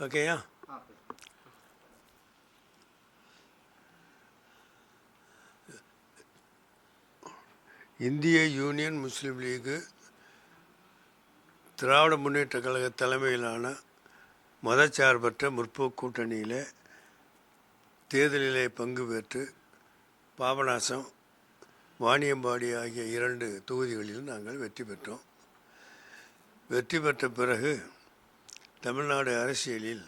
ஓகேயா? இந்திய யூனியன் முஸ்லீம் லீகு திராவிட முன்னேற்ற கழக தலைமையிலான மதச்சார்பற்ற முற்போக்கு கூட்டணியில் தேர்தலிலே பங்கு பெற்று பாபநாசம், வாணியம்பாடி ஆகிய 2 தொகுதிகளில் நாங்கள் வெற்றி பெற்றோம். வெற்றி பெற்ற பிறகு தமிழ்நாடு அரசியலில்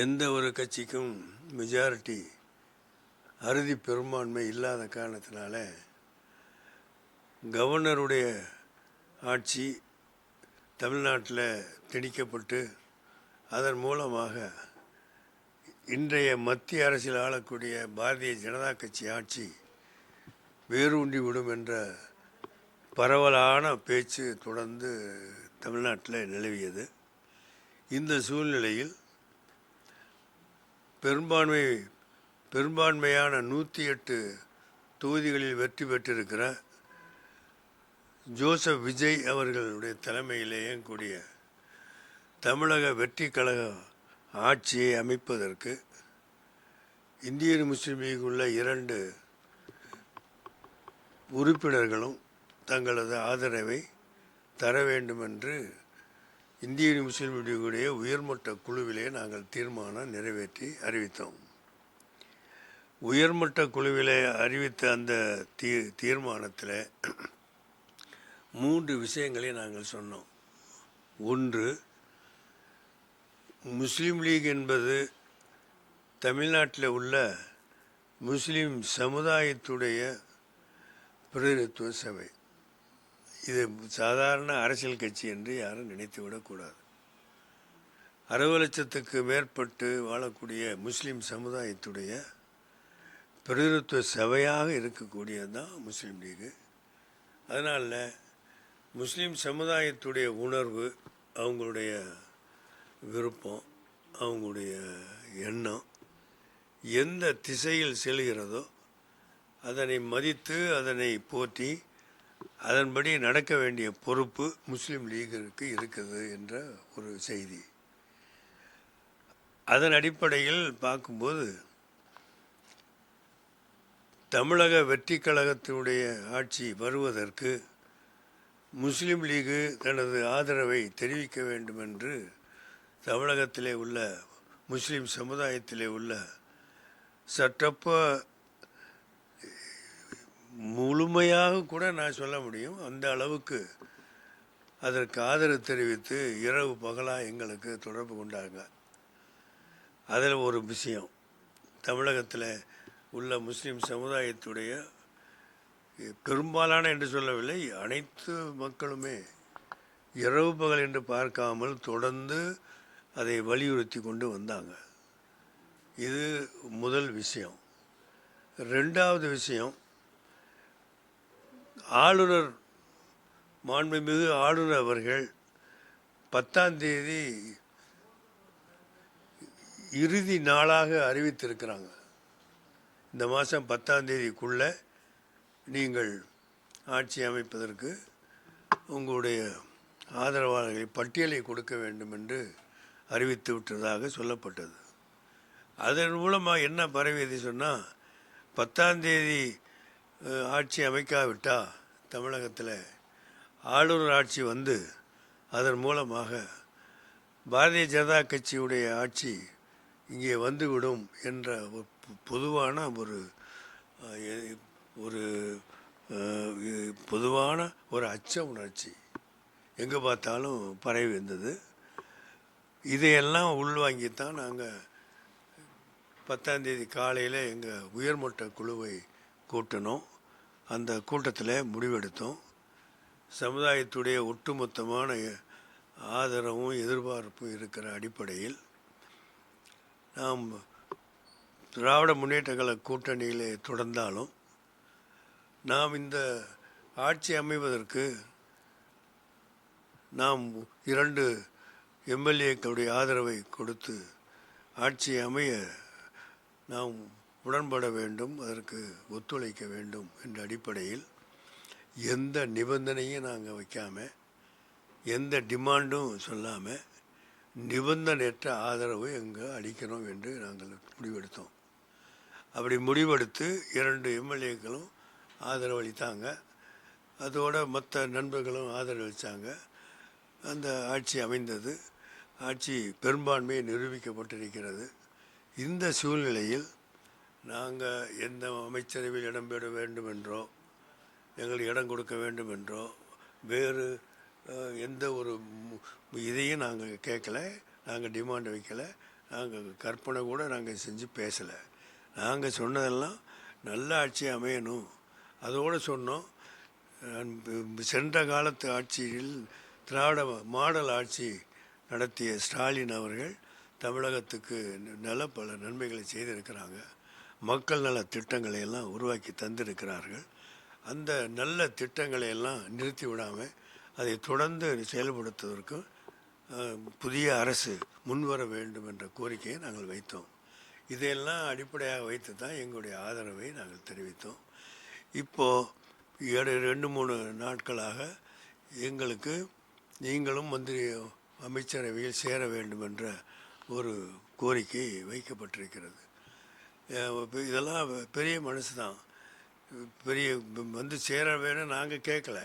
எந்த ஒரு கட்சிக்கும் மெஜாரிட்டி அறுதி பெரும்பான்மை இல்லாத காரணத்தினால கவர்னருடைய ஆட்சி தமிழ்நாட்டில் திணிக்கப்பட்டு அதன் மூலமாக இன்றைய மத்திய அரசில் ஆளக்கூடிய பாரதிய ஜனதா கட்சி ஆட்சி வேரூன்றி விடும் என்ற பரவலான பேச்சு தொடர்ந்து தமிழ்நாட்டில் நிலவியது. இந்த சூழ்நிலையில் பெரும்பான்மையான 108 தொகுதிகளில் வெற்றி பெற்றிருக்கிற ஜோசப் விஜய் அவர்களுடைய தலைமையிலேயே கூடிய தமிழக வெற்றி கழக ஆட்சியை அமைப்பதற்கு இந்தியன் முஸ்லீம் லீக் உள்ள 2 உறுப்பினர்களும் தங்களது ஆதரவை தர வேண்டும் என்று இந்தியன் முஸ்லீம் லீகுடைய உயர்மட்ட குழுவிலே நாங்கள் தீர்மானம் நிறைவேற்றி அறிவித்தோம். உயர்மட்ட குழுவிலே அறிவித்த அந்த தீர்மானத்தில் 3 விஷயங்களை நாங்கள் சொன்னோம். ஒன்று, முஸ்லீம் லீக் என்பது தமிழ்நாட்டில் உள்ள முஸ்லீம் சமுதாயத்துடைய பிரதிநிதித்துவ சபை. இது சாதாரண அரசியல் கட்சி என்று யாரும் நினைத்து விடக்கூடாது. 60 லட்சத்துக்கு மேற்பட்டு வாழக்கூடிய முஸ்லீம் சமுதாயத்துடைய பிரதிநிதித்துவ சபையாக இருக்கக்கூடியது தான் முஸ்லீம் லீகு. அதனால் முஸ்லீம் சமுதாயத்துடைய உணர்வு, அவங்களுடைய விருப்பம், அவங்களுடைய எண்ணம் எந்த திசையில் செல்கிறதோ அதனை மதித்து அதனை போற்றி அதன்படி நடக்க வேண்டிய பொறுப்பு முஸ்லீம் லீகிற்கு இருக்குது என்ற ஒரு செய்தி. அதன் அடிப்படையில் பார்க்கும்போது தமிழக வெற்றி கழகத்தினுடைய ஆட்சி வருவதற்கு முஸ்லீம் லீகு தனது ஆதரவை தெரிவிக்க வேண்டும் என்று தமிழகத்திலே உள்ள முஸ்லீம் சமுதாயத்திலே உள்ள சற்றப்ப முழுமையாக கூட நான் சொல்ல முடியும், அந்த அளவுக்கு அதற்கு ஆதரவு தெரிவித்து இரவு பகலாக எங்களுக்கு தொடர்பு கொண்டாங்க. அதில் ஒரு விஷயம், தமிழகத்தில் உள்ள முஸ்லீம் சமுதாயத்துடைய பெரும்பாலான என்று சொல்லவில்லை, அனைத்து மக்களுமே இரவு பகல் என்று பார்க்காமல் தொடர்ந்து அதை வலியுறுத்தி கொண்டு வந்தாங்க. இது முதல் விஷயம். 2வது விஷயம், ஆளுநர், மாண்புமிகு ஆளுநர் அவர்கள் 10ஆம் தேதி இறுதி நாளாக அறிவித்திருக்கிறாங்க. இந்த மாதம் 10ஆம் தேதிக்குள்ளே நீங்கள் ஆட்சி அமைப்பதற்கு உங்களுடைய ஆதரவாளர்களை பட்டியலை கொடுக்க வேண்டும் என்று அறிவித்து விட்டதாக சொல்லப்பட்டது. அதன் மூலமாக என்ன பரவியது சொன்னால், 10ஆம் தேதி ஆட்சி அமைக்காவிட்டால் தமிழகத்தில் ஆளுநர் ஆட்சி வந்து அதன் மூலமாக பாரதிய ஜனதா கட்சியுடைய ஆட்சி இங்கே வந்துவிடும் என்ற பொதுவான ஒரு அச்ச உணர்ச்சி எங்கே பார்த்தாலும் பரவி வந்தது. இதையெல்லாம் உள்வாங்கித்தான் நாங்கள் 10ஆம் தேதி காலையில் எங்கள் உயர்மட்ட குழுவை கூட்டினோம். அந்த கூட்டத்தில் முடிவெடுத்தோம். சமுதாயத்துடைய ஒட்டுமொத்தமான ஆதரவும் எதிர்பார்ப்பும் இருக்கிற அடிப்படையில் நாம் திராவிட முன்னேற்ற கழக கூட்டணியிலே தொடர்ந்தாலும் நாம் இந்த ஆட்சி அமைவதற்கு நாம் 2 எம்எல்ஏக்களுடைய ஆதரவை கொடுத்து ஆட்சி அமைய நாம் உடன்பட வேண்டும், அதற்கு ஒத்துழைக்க வேண்டும் என்ற அடிப்படையில் எந்த நிபந்தனையும் நாங்கள் வைக்காமல், எந்த டிமாண்டும் சொல்லாமல் நிபந்தனையற்ற ஆதரவு அளிக்கணும் என்று நாங்கள் முடிவெடுத்தோம். அப்படி முடிவெடுத்து 2 எம்எல்ஏக்களும் ஆதரவு அளித்தாங்க. அதோட மற்ற நண்பர்களும் ஆதரவளித்தாங்க. அந்த ஆட்சி அமைந்தது. ஆட்சி பெரும்பான்மை நிரூபிக்கப்பட்டிருக்கிறது. இந்த சூழ்நிலையில் நாங்கள் எந்த அமைச்சரவையில் இடம்பெற வேண்டும் என்றோ, எங்களுக்கு இடம் கொடுக்க வேண்டும் என்றோ, வேறு எந்த ஒரு இதையும் நாங்கள் கேட்கல, நாங்கள் டிமாண்ட் வைக்கலை, நாங்கள் கற்பனை கூட நாங்கள் செஞ்சு பேசலை. நாங்கள் சொன்னதெல்லாம் நல்ல ஆட்சி அமையணும். அதோடு சொன்னோம், சென்ற காலத்து ஆட்சியில் திராவிட மாடல் ஆட்சி நடத்திய ஸ்டாலின் அவர்கள் தமிழகத்துக்கு பல நன்மைகளை செய்திருக்கிறாங்க. மக்கள் நல திட்டங்களை எல்லாம் உருவாக்கி தந்திருக்கிறார்கள். அந்த நல்ல திட்டங்களை எல்லாம் நிறுத்தி விடாமல் அதை தொடர்ந்து செயல்படுத்துவதற்கும் புதிய அரசு முன்வர வேண்டும் என்ற கோரிக்கையை நாங்கள் வைத்தோம். இதையெல்லாம் அடிப்படையாக வைத்து தான் எங்களுடைய ஆதரவை நாங்கள் தெரிவித்தோம். இப்போது 2-3 நாட்களாக எங்களுக்கு நீங்களும் அமைச்சரவையில் சேர வேண்டும் என்ற ஒரு கோரிக்கை வைக்கப்பட்டிருக்கிறது. இதெல்லாம் பெரிய மனசு தான். பெரிய சேர வேணும் நாங்கள் கேட்கல,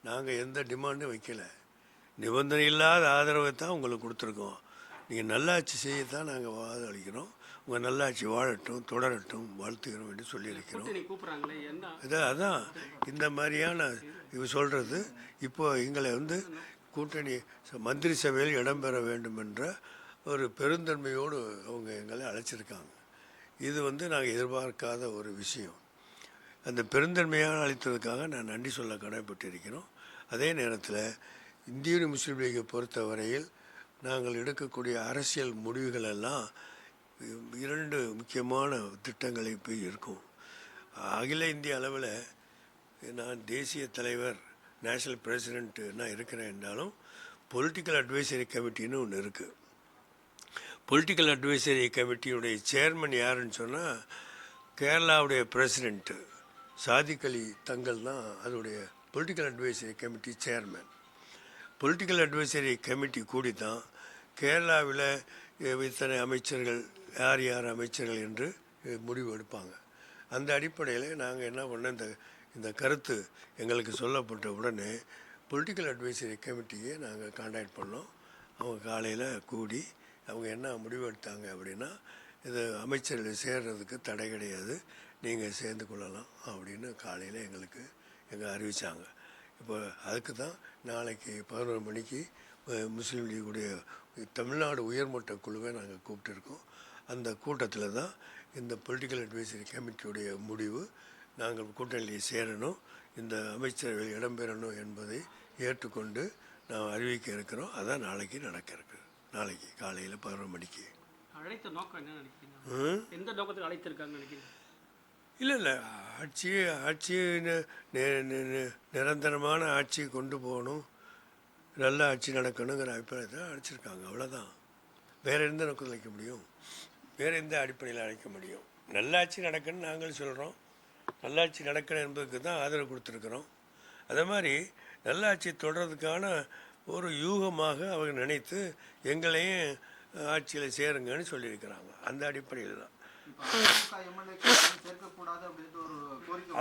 நாங்கள் எந்த டிமாண்டும் வைக்கலை. நிபந்தனை இல்லாத ஆதரவை தான் உங்களுக்கு கொடுத்துருக்கோம். நீங்கள் நல்லாட்சி செய்யத்தான் நாங்கள் வாதளிக்கிறோம். உங்கள் நல்லாட்சி வாழட்டும், தொடரட்டும், வாழ்த்துக்கிறோம் என்று சொல்லியிருக்கிறோம். அதான் இந்த மாதிரியான சொல்கிறது. இப்போ எங்களை கூட்டணி மந்திரி சபையில் இடம்பெற வேண்டும் என்ற ஒரு பெருந்தன்மையோடு அவங்க எங்களை அழைச்சிருக்காங்க. இது நாங்கள் எதிர்பார்க்காத ஒரு விஷயம். அந்த பெருந்தன்மையாக அளித்ததுக்காக நான் நன்றி சொல்ல கடமைப்பட்டிருக்கிறோம். அதே நேரத்தில் இந்திய முஸ்லீம் லீகை பொறுத்தவரையில் நாங்கள் எடுக்கக்கூடிய அரசியல் முடிவுகள் எல்லாம் 2 முக்கியமான திட்டங்களை போய் இருக்கும். அகில இந்திய அளவில் நான் தேசிய தலைவர், நேஷனல் பிரசிடென்ட்டு நான் இருக்கிறேன் என்றாலும் பொலிட்டிக்கல் அட்வைசரி கமிட்டின்னு ஒன்று இருக்குது. பொலிட்டிக்கல் அட்வைசரி கமிட்டியுடைய சேர்மன் யாருன்னு சொன்னால் கேரளாவுடைய பிரசிடென்ட்டு சாதிக் அலி தங்கல் தான் அதோடைய political advisory committee chairman. Political advisory committee கூடி தான் கேரளாவில் இத்தனை அமைச்சர்கள், யார் யார் அமைச்சர்கள் என்று முடிவு எடுப்பாங்க. அந்த அடிப்படையில் நாங்கள் என்ன பண்ணோம், இந்த கருத்து எங்களுக்கு சொல்லப்பட்ட உடனே பொலிட்டிக்கல் அட்வைசரி கமிட்டியை நாங்கள் கான்டாக்ட் பண்ணோம். அவங்க காலையில் கூடி அவங்க என்ன முடிவு எடுத்தாங்க அப்படின்னா, இது அமைச்சர்கள் சேர்றதுக்கு தடை கிடையாது, நீங்கள் சேர்ந்து கொள்ளலாம் அப்படின்னு காலையில் எங்களுக்கு அறிவித்தாங்க. இப்போ அதுக்கு தான் நாளைக்கு 11 மணிக்கு முஸ்லீம் லீகுடைய தமிழ்நாடு உயர்மட்ட குழுவை நாங்கள் கூப்பிட்டுருக்கோம். அந்த கூட்டத்தில் தான் இந்த பொலிட்டிக்கல் அட்வைசரி கமிட்டியுடைய முடிவு, நாங்கள் கூட்டணியில் சேரணும், இந்த அமைச்சர்கள் இடம்பெறணும் என்பதை ஏற்றுக்கொண்டு நாம் அறிவிக்க இருக்கிறோம். அதான் நாளைக்கு நடக்க இருக்கு. நாளைக்கு காலையில் 11 மணிக்கு. அழைத்த நோக்கம் என்ன நினைக்கிறீங்க? எந்த நோக்கத்துக்கு அழைத்திருக்காங்க நினைக்கிறீங்க? இல்லை, ஆட்சியை நிரந்தரமான ஆட்சியை கொண்டு போகணும், நல்ல ஆட்சி நடக்கணுங்கிற அபிப்பிராயத்தை அழைச்சிருக்காங்க. அவ்வளோதான். வேறு எந்த நோக்கத்தில் அழைக்க முடியும்? வேறு எந்த அடிப்படையில் அழைக்க முடியும்? நல்லாட்சி நடக்கணும்னு நாங்கள் சொல்கிறோம். நல்லாட்சி நடக்கணும் என்பதுக்கு தான் ஆதரவு கொடுத்துருக்குறோம். அதே மாதிரி நல்லாட்சி தொடர்றதுக்கான ஒரு யூகமாக அவங்க நினைத்து எங்களையும் ஆட்சியில் சேருங்கன்னு சொல்லியிருக்கிறாங்க. அந்த அடிப்படையில் தான்.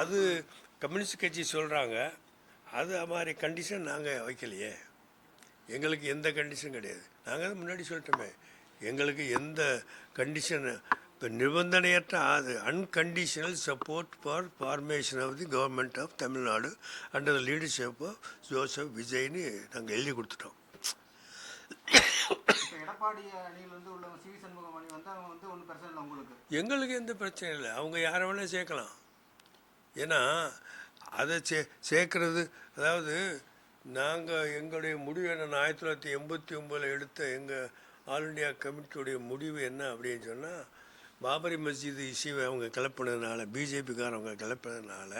அது கம்யூனிஸ்ட் கட்சி சொல்கிறாங்க. அது மாதிரி கண்டிஷன் நாங்கள் வைக்கலையே. எங்களுக்கு எந்த கண்டிஷன் கிடையாது. நாங்கள் தான் முன்னாடி சொல்லிட்டோமே, எங்களுக்கு எந்த கண்டிஷன், இப்போ நிபந்தனையற்ற unconditional support for formation of the government of Tamil Nadu under the leadership of Joseph விஜய்னு நாங்கள் எழுதி கொடுத்துட்டோம். எங்களுக்கு எந்த பிரச்சனை இல்லை. அவங்க யாரை வேணால் சேர்க்கலாம். ஏன்னா அதை சேர்க்கறது, அதாவது நாங்கள் எங்களுடைய முடிவு என்ன, 1989 எடுத்த எங்கள் ஆல் இண்டியா கமிட்டியுடைய முடிவு என்ன அப்படின்னு சொன்னால், பாபரி மஸ்ஜித் இஷ்யூவை அவங்க கிளப்பினதுனால, பிஜேபிக்காரவங்க கிளப்பினதுனால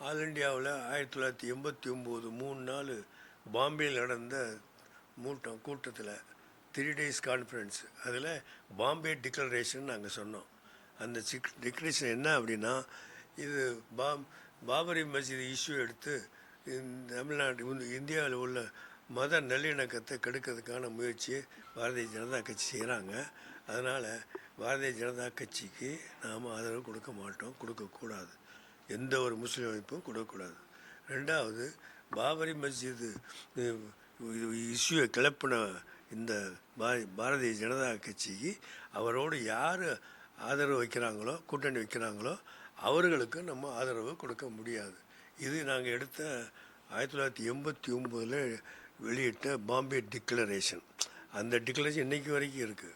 ஆல் இண்டியாவில் 1989 3 நாள் பாம்பேயில் நடந்த கூட்டத்தில் 3 days கான்ஃபரன்ஸ், அதில் பாம்பே டிக்ளரேஷன் நாங்கள் சொன்னோம். அந்த டிக்ளரேஷன் என்ன அப்படின்னா, இது பாபரி மஸ்ஜித் இஷ்யூ எடுத்து தமிழ்நாடு இந்தியாவில் உள்ள மத நல்லிணக்கத்தை கெடுக்கிறதுக்கான முயற்சியை பாரதிய ஜனதா கட்சி செய்கிறாங்க. அதனால் பாரதிய ஜனதா கட்சிக்கு நாம் ஆதரவு கொடுக்க மாட்டோம், கொடுக்கக்கூடாது. எந்த ஒரு முஸ்லீம் அமைப்பும் கொடுக்கக்கூடாது. ரெண்டாவது, பாபரி மஸ்ஜிது இஷ்யூவை கிளப்பின இந்த பாரதிய ஜனதா கட்சிக்கு அவரோடு யார் ஆதரவு வைக்கிறாங்களோ, கூட்டணி வைக்கிறாங்களோ அவர்களுக்கு நம்ம ஆதரவு கொடுக்க முடியாது. இது நாங்கள் எடுத்த 1989 வெளியிட்ட பாம்பே டிக்ளரேஷன். அந்த டிக்ளரேஷன் இன்றைக்கி வரைக்கும் இருக்குது.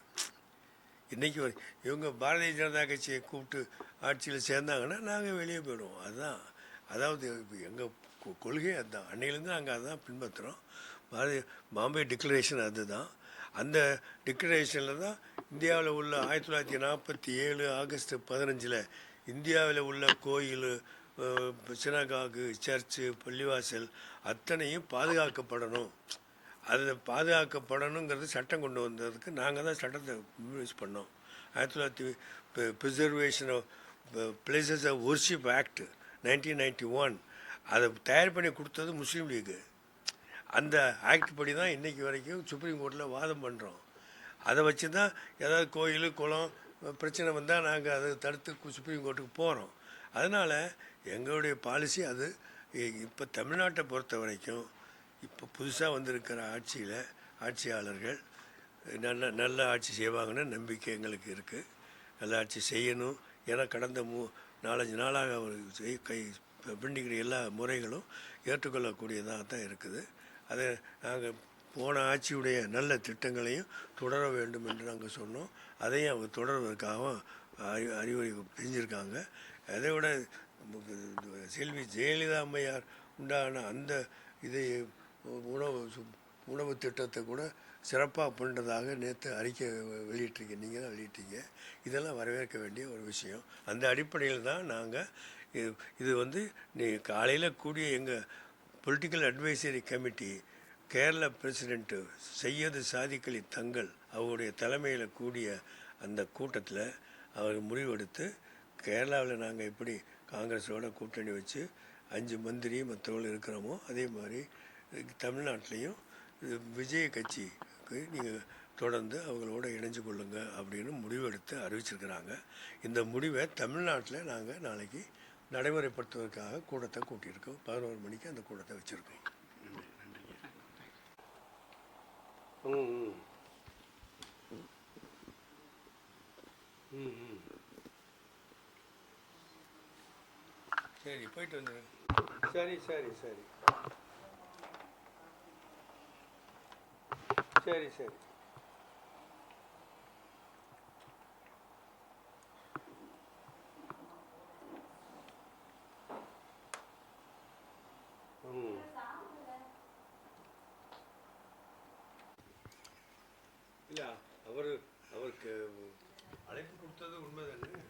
இன்றைக்கி வரைக்கும் இவங்க பாரதிய ஜனதா கட்சியை கூப்பிட்டு ஆட்சியில் சேர்ந்தாங்கன்னா நாங்கள் வெளியே போயிடுவோம். அதுதான், அதாவது எங்கள் கொள்கை அதுதான். அன்னையிலேருந்து நாங்கள் அதுதான் பின்பற்றுறோம். பாம்பே டிக்ளரேஷன் அதுதான். அந்த டிக்ளரேஷனில் தான் இந்தியாவில் உள்ள 1947 ஆகஸ்ட் 15 இந்தியாவில் உள்ள கோயில், சினகாகு, சர்ச்சு, பள்ளிவாசல் அத்தனையும் பாதுகாக்கப்படணும். அது பாதுகாக்கப்படணுங்கிறது சட்டம் கொண்டு வந்ததுக்கு நாங்கள் தான் சட்டத்தை யூஸ் பண்ணோம். 1900 preservation of places of worship act 1991 அதை தயார் பண்ணி கொடுத்தது முஸ்லீம் லீகு. அந்த ஆக்ட் படி தான் இன்றைக்கி வரைக்கும் சுப்ரீம் கோர்ட்டில் வாதம் பண்ணுறோம். அதை வச்சு தான் ஏதாவது கோயில் குளம் பிரச்சனை வந்தால் நாங்கள் அதை தடுத்து சுப்ரீம் கோர்ட்டுக்கு போகிறோம். அதனால் எங்களுடைய பாலிசி அது. இப்போ தமிழ்நாட்டை பொறுத்த வரைக்கும் இப்போ புதுசாக வந்திருக்கிற ஆட்சியாளர்கள் நல்ல ஆட்சி செய்வாங்கன்னு நம்பிக்கை எங்களுக்கு இருக்குது. நல்ல ஆட்சி செய்யணும். ஏன்னா கடந்த 4-5 நாளாக அவர் பிண்டிக்கிற எல்லா முறைகளும் ஏற்றுக்கொள்ளக்கூடியதாக தான் இருக்குது. அதை நாங்கள் போன ஆட்சியுடைய நல்ல திட்டங்களையும் தொடர வேண்டும் என்று நாங்கள் சொன்னோம். அதையும் அவங்க தொடர்வதற்காக அறிவுரை செஞ்சுருக்காங்க. அதை விட செல்வி ஜெயலலிதா அம்மையார் உண்டான அந்த இதை உணவு திட்டத்தை கூட சிறப்பாக பண்ணுறதாக நேற்று அறிக்கை வெளியிட்டிருக்கீங்க, நீங்கள் தான் வெளியிட்டீங்க. இதெல்லாம் வரவேற்க வேண்டிய ஒரு விஷயம். அந்த அடிப்படையில் தான் நாங்கள் நீ காலையில் கூடிய எங்கள் political advisory committee Kerala president Syed Sadiq Ali Thangal அவருடைய தலைமையில் கூடிய அந்த கூட்டத்தில் அவர் முடிவெடுத்து கேரளாவில் நாங்கள் எப்படி காங்கிரஸோட கூட்டணி வச்சு 5 மந்திரி மற்றவர்கள் இருக்கிறோமோ அதே மாதிரி தமிழ்நாட்டிலையும் விஜய் கட்சிக்கு நீங்கள் தொடர்ந்து அவங்களோட இணைஞ்சு கொள்ளுங்க அப்படின்னு முடிவெடுத்து அறிவிச்சிருக்கிறாங்க. இந்த முடிவை தமிழ்நாட்டில் நாங்கள் நாளைக்கு நடைமுறைப்படுத்துவதற்காக கூட்டத்தை கூட்டியிருக்கோம். 11 மணிக்கு அந்த கூட்டத்தை வச்சுருக்கோம். சரி, போயிட்டு வந்துடுங்க. சரி சரி சரி சரி சரி இல்லை, அவருக்கு அழைப்பு கொடுத்தது உண்மைதானே.